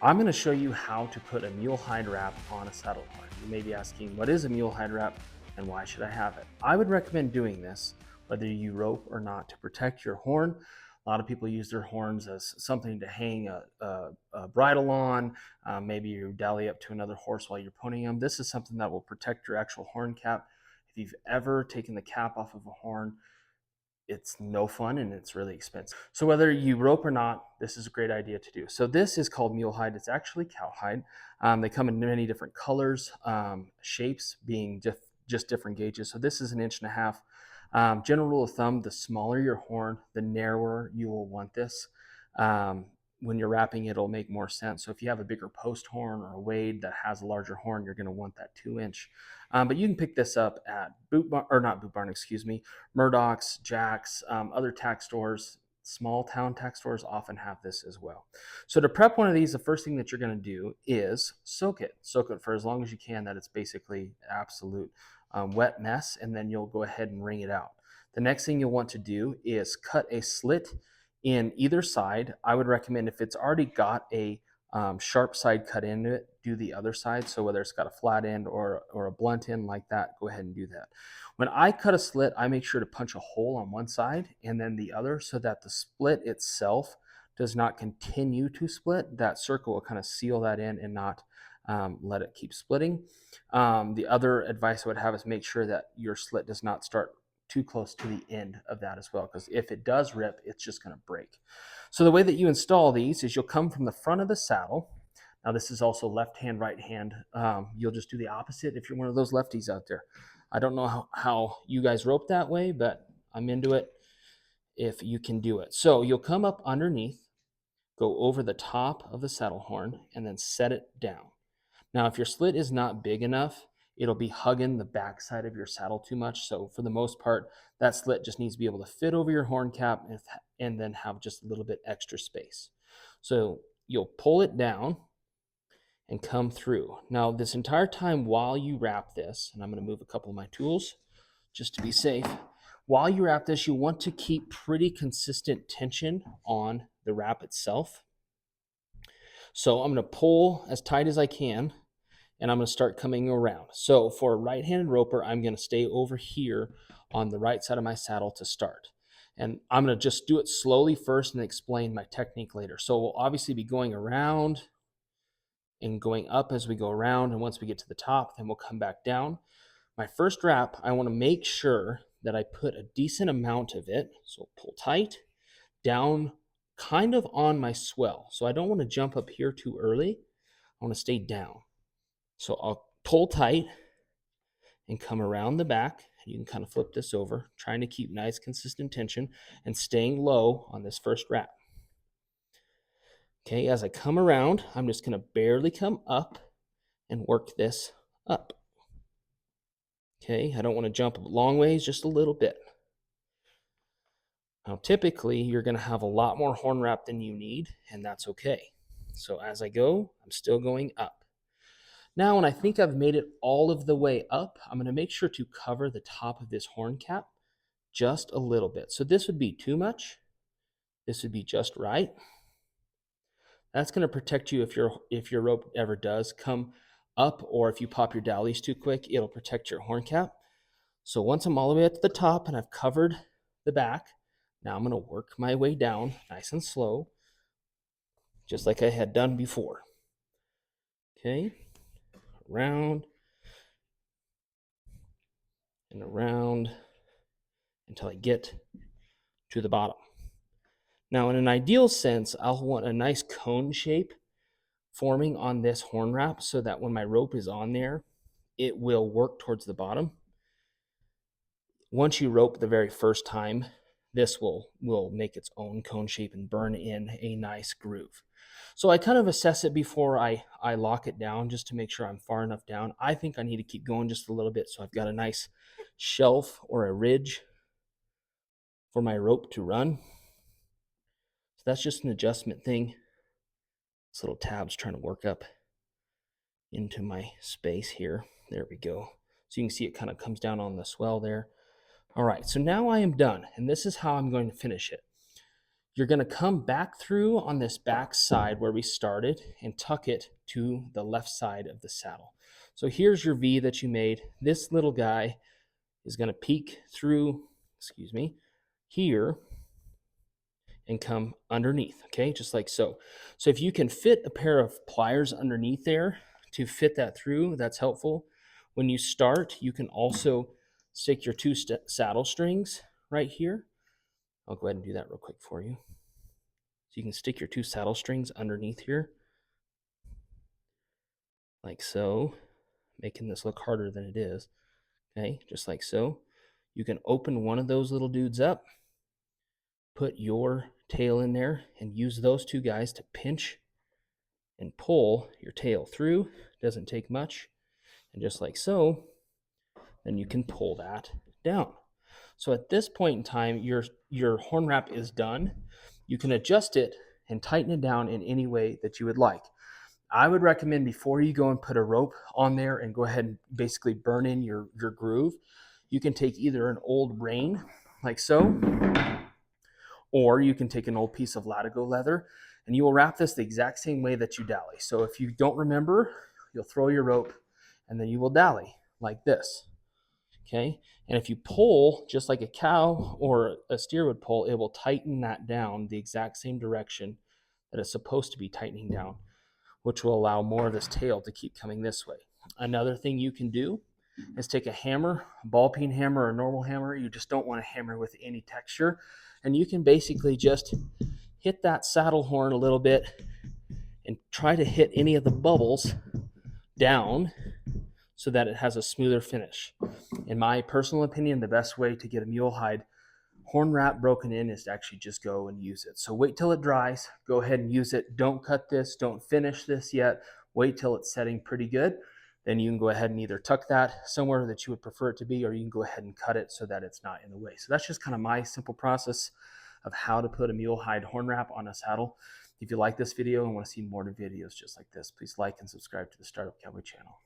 I'm going to show you how to put a mule hide wrap on a saddle horn. You may be asking, what is a mule hide wrap and why should I have it? I would recommend doing this whether you rope or not to protect your horn. A lot of people use their horns as something to hang a bridle on. Maybe you dally up to another horse while you're putting them. This is something that will protect your actual horn cap. If you've ever taken the cap off of a horn, it's no fun and it's really expensive. So whether you rope or not, this is a great idea to do. So this is called mule hide. It's actually cowhide. They come in many different colors, shapes being just different gauges. So this is 1.5 inches. General rule of thumb, the smaller your horn, the narrower you will want this. When you're wrapping, it'll make more sense. So if you have a bigger post horn or a wade that has a larger horn, you're going to want that 2 inch. But you can pick this up at Boot Barn, or not Boot Barn, excuse me, Murdoch's, Jack's, other tack stores. Small town tack stores often have this as well. So to prep one of these, the first thing that you're going to do is soak it. Soak it for as long as you can, that it's basically absolute wet mess, and then you'll go ahead and wring it out. The next thing you'll want to do is cut a slit in either side. I would recommend, if it's already got a sharp side cut into it, do the other side. So whether it's got a flat end or a blunt end like that, go ahead and do that. When I cut a slit, I make sure to punch a hole on one side and then the other so that the split itself does not continue to split. That circle will kind of seal that in and not let it keep splitting. The other advice I would have is make sure that your slit does not start too close to the end of that as well, because if it does rip, it's just going to break. So the way that you install these is you'll come from the front of the saddle. Now this is also left hand, right hand. You'll just do the opposite if you're one of those lefties out there. I don't know how you guys rope that way, but I'm into it if you can do it. So you'll come up underneath, go over the top of the saddle horn, and then set it down. Now, if your slit is not big enough, it'll be hugging the backside of your saddle too much. So for the most part, that slit just needs to be able to fit over your horn cap and then have just a little bit extra space. So you'll pull it down and come through. Now, this entire time while you wrap this, and I'm going to move a couple of my tools just to be safe. While you wrap this, you want to keep pretty consistent tension on the wrap itself. So I'm going to pull as tight as I can, and I'm going to start coming around. So for a right-handed roper, I'm going to stay over here on the right side of my saddle to start. And I'm going to just do it slowly first and explain my technique later. So we'll obviously be going around and going up as we go around. And once we get to the top, then we'll come back down. My first wrap, I want to make sure that I put a decent amount of it, so pull tight, down kind of on my swell. So I don't want to jump up here too early. I want to stay down. So I'll pull tight and come around the back. You can kind of flip this over, trying to keep nice consistent tension and staying low on this first wrap. Okay, as I come around, I'm just going to barely come up and work this up. Okay, I don't want to jump a long ways, just a little bit. Now, typically, you're going to have a lot more horn wrap than you need, and that's okay. So as I go, I'm still going up. Now, when I think I've made it all of the way up, I'm going to make sure to cover the top of this horn cap just a little bit. So this would be too much. This would be just right. That's going to protect you if your rope ever does come up, or if you pop your dallies too quick, it'll protect your horn cap. So once I'm all the way up to the top and I've covered the back, now I'm going to work my way down nice and slow, just like I had done before. Okay, around and around until I get to the bottom. Now, in an ideal sense, I'll want a nice cone shape forming on this horn wrap so that when my rope is on there, it will work towards the bottom. Once you rope the very first time, this will make its own cone shape and burn in a nice groove. So I kind of assess it before I lock it down just to make sure I'm far enough down. I think I need to keep going just a little bit so I've got a nice shelf or a ridge for my rope to run. So that's just an adjustment thing. This little tab's trying to work up into my space here. There we go. So you can see it kind of comes down on the swell there. All right, so now I am done, and this is how I'm going to finish it. You're going to come back through on this back side where we started and tuck it to the left side of the saddle. So here's your V that you made. This little guy is going to peek through, here and come underneath, okay, just like so. So if you can fit a pair of pliers underneath there to fit that through, that's helpful. When you start, you can also stick your two saddle strings right here. I'll go ahead and do that real quick for you. So you can stick your two saddle strings underneath here, like so, making this look harder than it is, okay, just like so. You can open one of those little dudes up, put your tail in there, and use those two guys to pinch and pull your tail through. Doesn't take much. And just like so, then you can pull that down. So at this point in time, your horn wrap is done. You can adjust it and tighten it down in any way that you would like. I would recommend before you go and put a rope on there and go ahead and basically burn in your groove, you can take either an old rein, like so, or you can take an old piece of Latigo leather, and you will wrap this the exact same way that you dally. So if you don't remember, you'll throw your rope and then you will dally like this, okay? And if you pull just like a cow or a steer would pull, it will tighten that down the exact same direction that it's supposed to be tightening down, which will allow more of this tail to keep coming this way. Another thing you can do is take a hammer, a ball peen hammer or a normal hammer. You just don't want a hammer with any texture. And you can basically just hit that saddle horn a little bit and try to hit any of the bubbles down so that it has a smoother finish. In my personal opinion, the best way to get a mule hide horn wrap broken in is to actually just go and use it. So wait till it dries, go ahead and use it. Don't cut this, don't finish this yet. Wait till it's setting pretty good. Then you can go ahead and either tuck that somewhere that you would prefer it to be, or you can go ahead and cut it so that it's not in the way. So that's just kind of my simple process of how to put a mule hide horn wrap on a saddle. If you like this video and want to see more videos just like this, please like and subscribe to the Startup Cowboy channel.